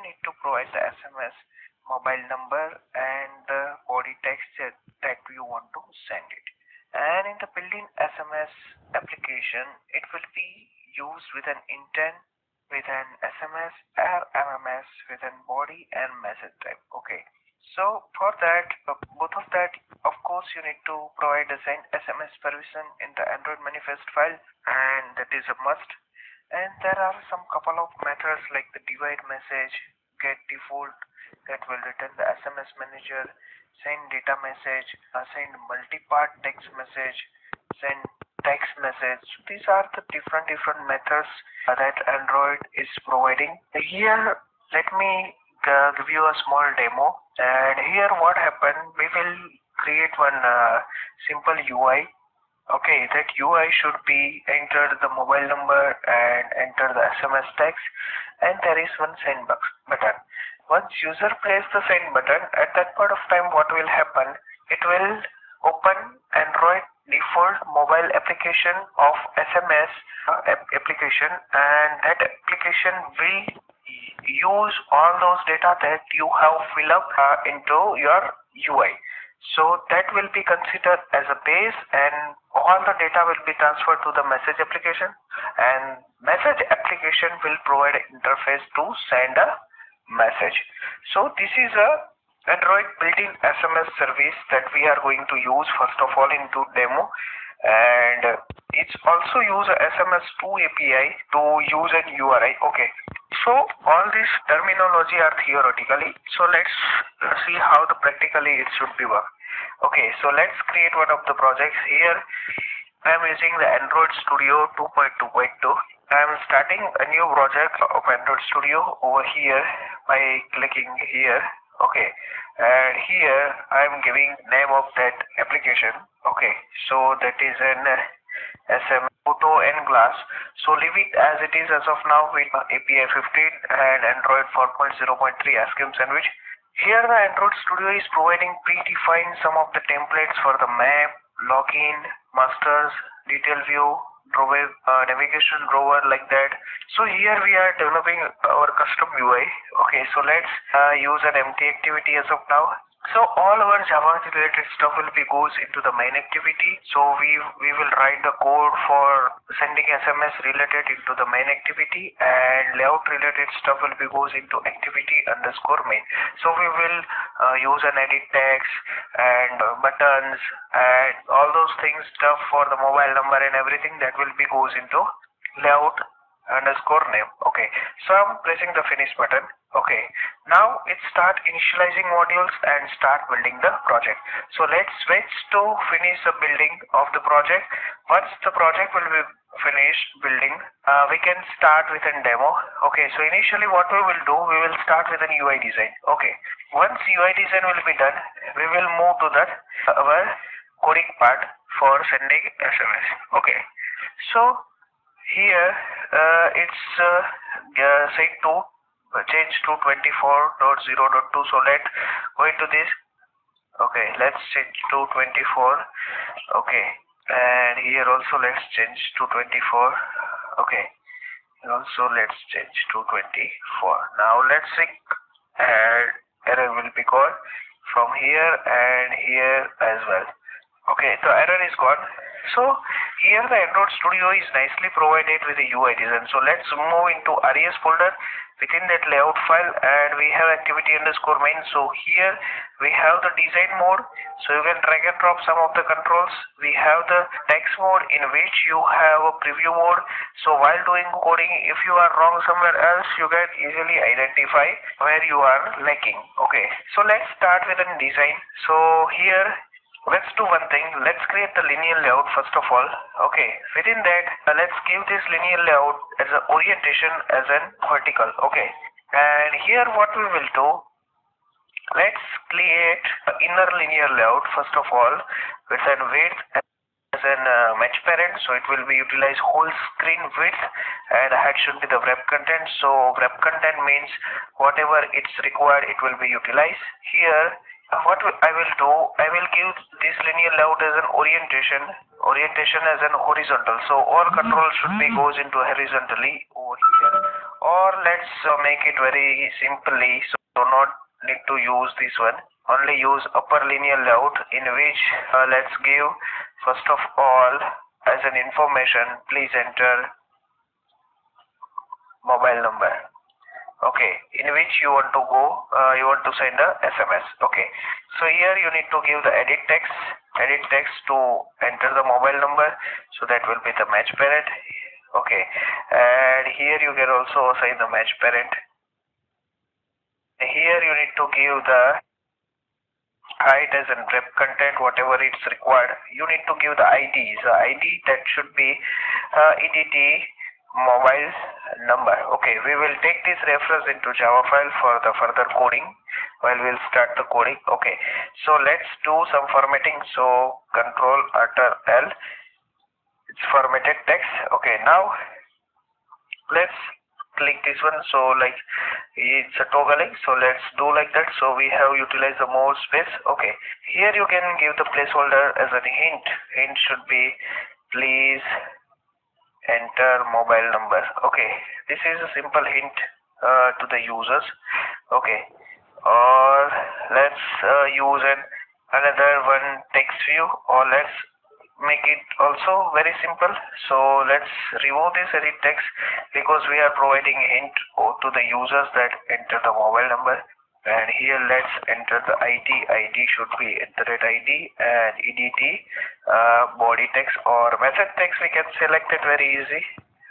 need to provide the SMS, mobile number, and the body text that you want to send it. And in the built-in SMS application, it will be used with an intent, with an SMS or MMS, with an body and message type. Okay. So for that, both of that, of course, you need to provide a send SMS permission in the Android manifest file, and that is a must. And there are some couple of methods like the divide message, get default, that will return the SMS manager, send data message, send multi-part text message, send text message. These are the different methods that Android is providing. Here, let me give you a small demo. And here what happened, we will create one simple UI. Okay, that UI should be enter the mobile number and enter the SMS text, and there is one send button. Once user press the send button, at that point of time what will happen, it will open Android default mobile application of SMS application, and that application will use all those data that you have filled up into your UI. So that will be considered as a base, and all the data will be transferred to the message application, and message application will provide an interface to send a message. So this is a Android built-in SMS service that we are going to use first of all into demo, and it's also use a SMS2 API to use an URI. Okay, so all this terminology are theoretically, so let's see how the practically it should be work. Okay, so let's create one of the projects. Here I am using the Android Studio 2.2.2. I am starting a new project of Android Studio over here by clicking here. Okay, and here I am giving name of that application. Okay, so that is an SM Photo and Glass. So leave it as it is as of now with API 15 and Android 4.0.3 Askim Sandwich. Here the Android Studio is providing predefined some of the templates for the map, login, masters, detail view, drawer, navigation drawer, like that. So here we are developing our custom UI. Okay, so let's use an empty activity as of now. So all our Java related stuff will be goes into the main activity. So we will write the code for sending SMS related into the main activity, and layout related stuff will be goes into activity underscore main. So we will use an edit text and buttons and all those things stuff for the mobile number and everything that will be goes into layout underscore name. Okay, so I'm pressing the finish button. Okay, now it start initializing modules and start building the project. So let's switch to finish the building of the project. Once the project will be finished building, we can start with a demo. Okay, so initially what we will do, we will start with an UI design. Okay, once UI design will be done, we will move to that our coding part for sending SMS. Okay, so here it's set to change to 24.0.2. so let's go into this. Okay, let's change to 24. Okay, and here also let's change to 24. Okay, and also let's change to 24. Now let's check, and error will be gone from here and here as well. Okay, the error is gone. So here the Android Studio is nicely provided with the UI design. So let's move into RES folder. Within that layout file, and we have activity underscore main. So here we have the design mode, so you can drag and drop some of the controls. We have the text mode in which you have a preview mode. So while doing coding, if you are wrong somewhere else, you can easily identify where you are lacking. Okay, so let's start with a design. So here let's do one thing. Let's create the linear layout first of all. Okay, within that let's give this linear layout as an orientation as an vertical. Okay, and here what we will do, let's create an inner linear layout first of all with a width as an match parent. So it will be utilize whole screen width, and height should be the wrap content. So wrap content means whatever it's required it will be utilized. Here what I will do, I will give this linear layout as an orientation as an horizontal. So all control should be goes into horizontally over here. Or let's make it very simply, so not need to use this one. Only use upper linear layout, in which let's give first of all as an information, please enter mobile number. Okay, in which you want to go, you want to send a SMS. Okay, so here you need to give the edit text to enter the mobile number, so that will be the match parent. Okay, and here you can also assign the match parent. Here you need to give the height as in rep content, whatever it's required. You need to give the ID that should be EDT mobile number. Okay, we will take this reference into Java file for the further coding while we'll start the coding. Okay, so let's do some formatting. So Control Alt L, it's formatted text. Okay, now let's click this one. So like it's a toggling, so let's do like that. So we have utilized the more space. Okay, here you can give the placeholder as a hint should be please enter mobile number. Okay, this is a simple hint to the users. Okay, or let's use another one text view, or let's make it also very simple. So let's remove this edit text, because we are providing a hint to the users that enter the mobile number. And here let's enter the ID should be @ID, and EDT body text or method text we can select it very easy.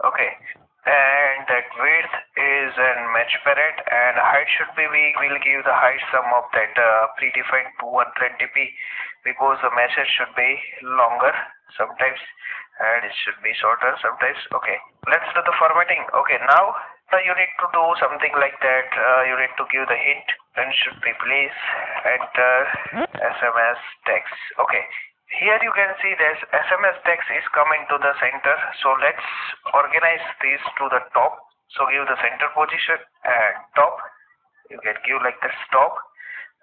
Okay, and that width is in match parent, and height should be, we will give the height sum of that predefined to 120p, because the message should be longer sometimes and it should be shorter sometimes. Okay, let's do the formatting. Okay, now you need to do something like that. You need to give the hint, and should be please enter SMS text. Okay, here you can see this SMS text is coming to the center. So let's organize this to the top. So give the center position, and top you can give like this, top,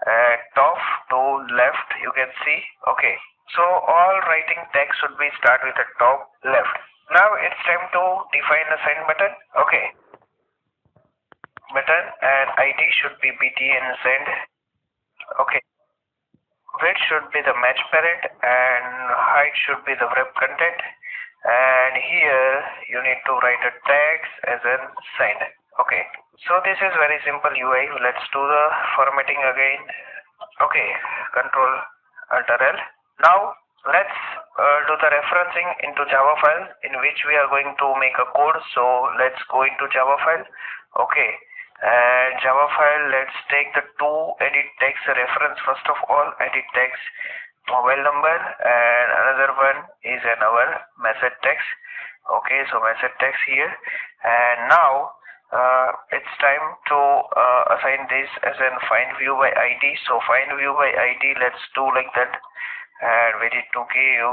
and top to left you can see. Okay, so all writing text should be start with the top left. Now it's time to define the send button. Okay, button, and ID should be BTN send. Okay, width should be the match parent, and height should be the wrap content. And here you need to write a text as in send. Okay, so this is very simple UI. Let's do the formatting again. Okay, Control Alt L. Now let's do the referencing into Java file, in which we are going to make a code. So let's go into Java file. Okay, and Java file, let's take the two edit text reference. First of all, edit text mobile number, and another one is in our message text. Okay, so message text here. And now it's time to assign this as in find view by ID. So find view by ID, let's do like that. And we need to give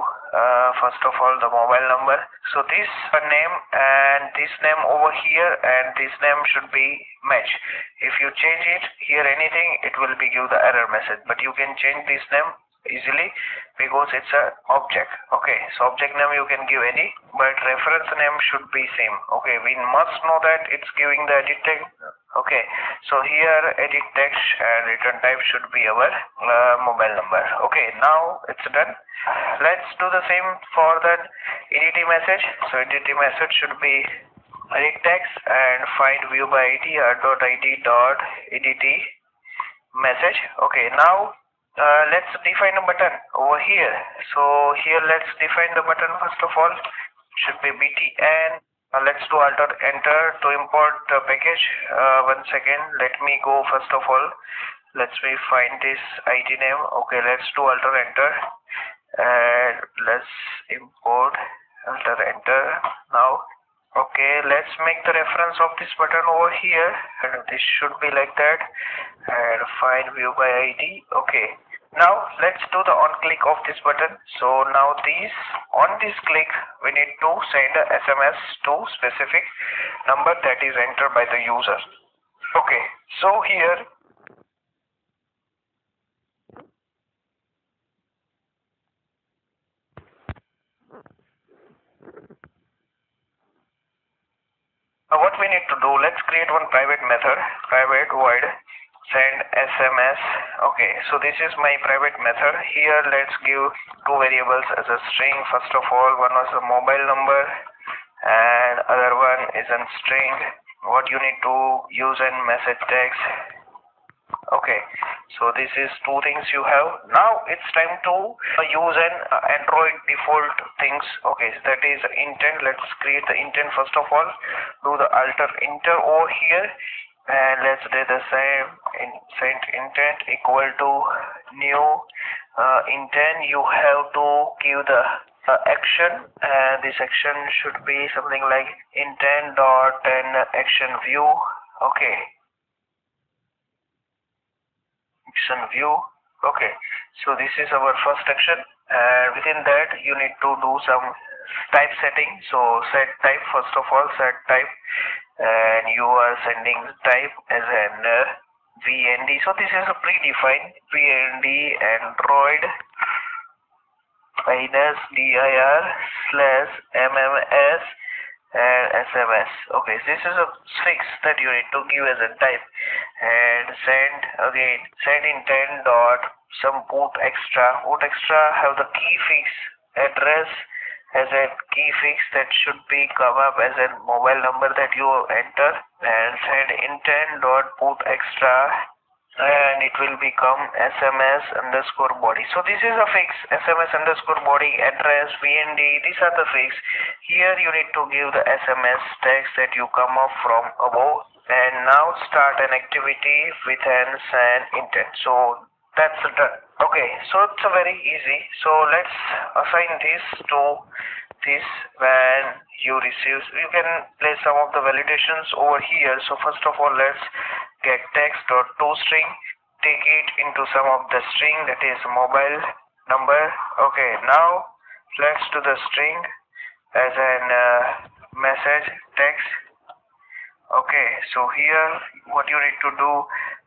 first of all the mobile number. So this name and this name over here, and this name should be match. If you change it here anything, it will be give the error message, but you can change this name easily because it's a object. Okay, so object name you can give any, but reference name should be same. Okay, we must know that it's giving the edit text. Okay, so here edit text and return type should be our mobile number. Okay, now it's done. Let's do the same for the EDT message. So EDT message should be edit text and find view by ID .id.edt message. Okay, now let's define a button over here. So here let's define the button first of all. Should be btn. Let's do Alt Enter to import the package. One second, let me go first of all. Let's me find this ID name. Okay, let's do Alt Enter, and let's import Alt Enter now. Okay, let's make the reference of this button over here, and this should be like that. And find view by ID. Okay, now let's do the on click of this button. So now on this click we need to send a SMS to specific number that is entered by the user. Okay, so here What we need to do, let's create one private method, private void send SMS. Okay, so this is my private method. Here let's give two variables as a string. First of all, one was a mobile number and other one is a string. What you need to use in message text. Okay, so this is two things you have. Now it's time to use an Android default things. Okay, so that is intent. Let's create the intent first of all. Do the alter enter over here and let's do the same in send intent equal to new intent. You have to give the action, and this action should be something like intent dot and action view. Okay, action view. Okay, so this is our first action, and within that you need to do some type setting. So set type, first of all set type, and you are sending type as an VND. So this is a predefined VND Android minus dir slash MMS and SMS. Okay, this is a fix that you need to give as a type, and send again send intent dot some put extra. Put extra have the key fix address as a key fix that should be come up as a mobile number that you enter, and send intent dot put extra, and it will become SMS underscore body. So this is a fix, SMS underscore body, address, VND, these are the fix. Here you need to give the SMS text that you come up from above, and now start an activity with an send intent. So that's done. Okay, so it's a very easy. So let's assign this to this. When you receive, you can place some of the validations over here. So first of all, let's get text dot toString, take it into some of the string, that is mobile number. Okay, now let's do the string as an message text. Okay, so here what you need to do,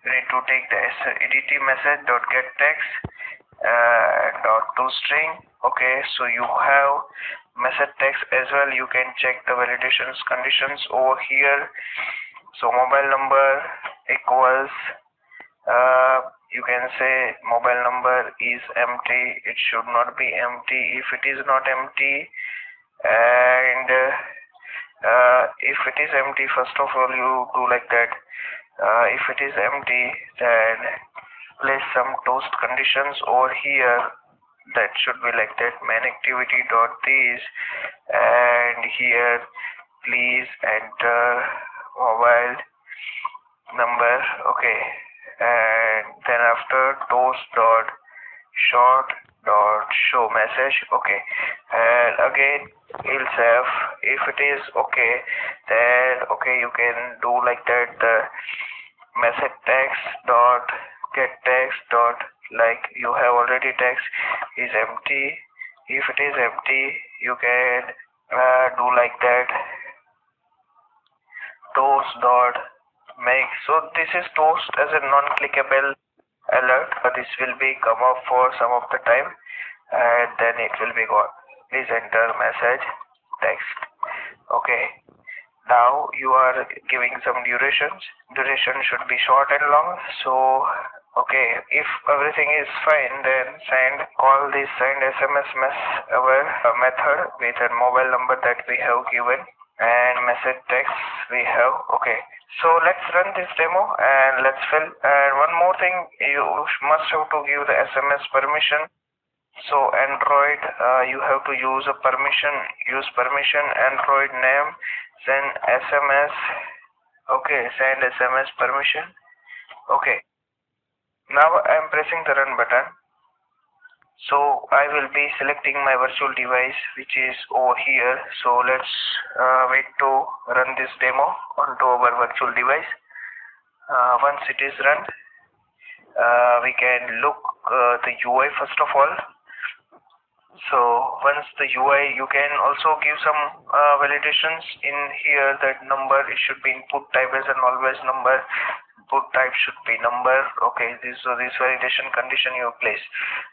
you need to take the edt message dot get text dot toString. Okay, so you have message text as well. You can check the validations conditions over here. So mobile number equals, you can say mobile number is empty. It should not be empty. If it is not empty, and if it is empty, first of all you do like that. If it is empty, then place some toast conditions over here. That should be like that, main activity dot this, and here please enter mobile number. Okay, and then after toast dot short dot show message. Okay, and again else if it is okay, then okay you can do like that, the message text dot get text dot, like you have already text is empty. If it is empty, you can do like that, toast dot make. So this is toast as a non-clickable alert. This will be come up for some of the time, and then it will be gone. Please enter message text. Okay, now you are giving some durations. Duration should be short and long. So okay, if everything is fine, then call this send SMS our method with a mobile number that we have given, and message text we have. Okay, so let's run this demo and let's fill. And one more thing, you must have to give the SMS permission. So Android, you have to use a permission, Android name, send SMS. Okay, send SMS permission. Okay, now I am pressing the run button. So I will be selecting my virtual device, which is over here. So let's wait to run this demo onto our virtual device. Once it is run, we can look the UI first of all. So once the UI, you can also give some validations in here, that number, it should be input type as an always number, input type should be number. Okay, this validation condition you place.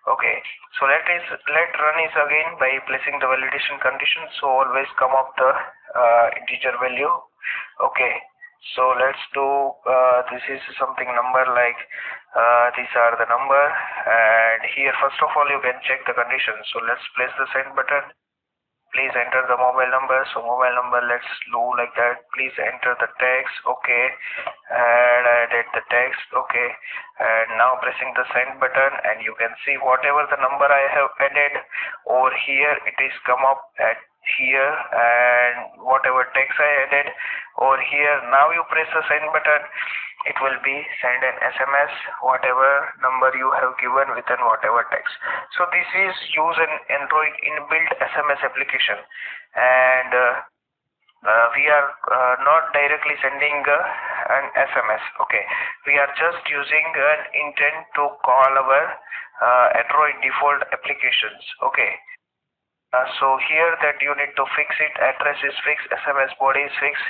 Okay, so let run is again by placing the validation condition. So always come up the integer value Okay, so let's do this is something number like these are the number, and here first of all you can check the conditions. So let's press the send button. Please enter the mobile number. So mobile number, let's do like that. Please enter the text. Okay, and I did the text. Okay, and now pressing the send button, and you can see whatever the number I have added over here, it is come up at here, and whatever text I added over here, now you press the send button, it will be send an SMS whatever number you have given within whatever text. So this is use an Android inbuilt SMS application, and we are not directly sending an SMS. Okay, we are just using an intent to call our Android default applications. Okay, so here that you need to fix it, address is fixed, SMS body is fixed,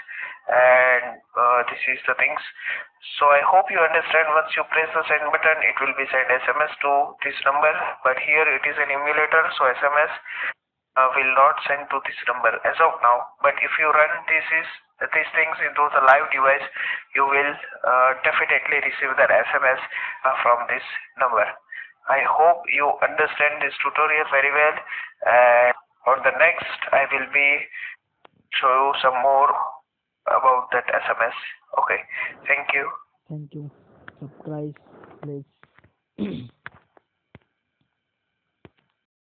and this is the things. So I hope you understand. Once you press the send button, it will be send SMS to this number, but here it is an emulator, so SMS will not send to this number as of now. But if you run these things into the live device, you will definitely receive the SMS from this number. I hope you understand this tutorial very well, and on the next I will be show you some more about that SMS. Okay, thank you. Thank you. Subscribe, please.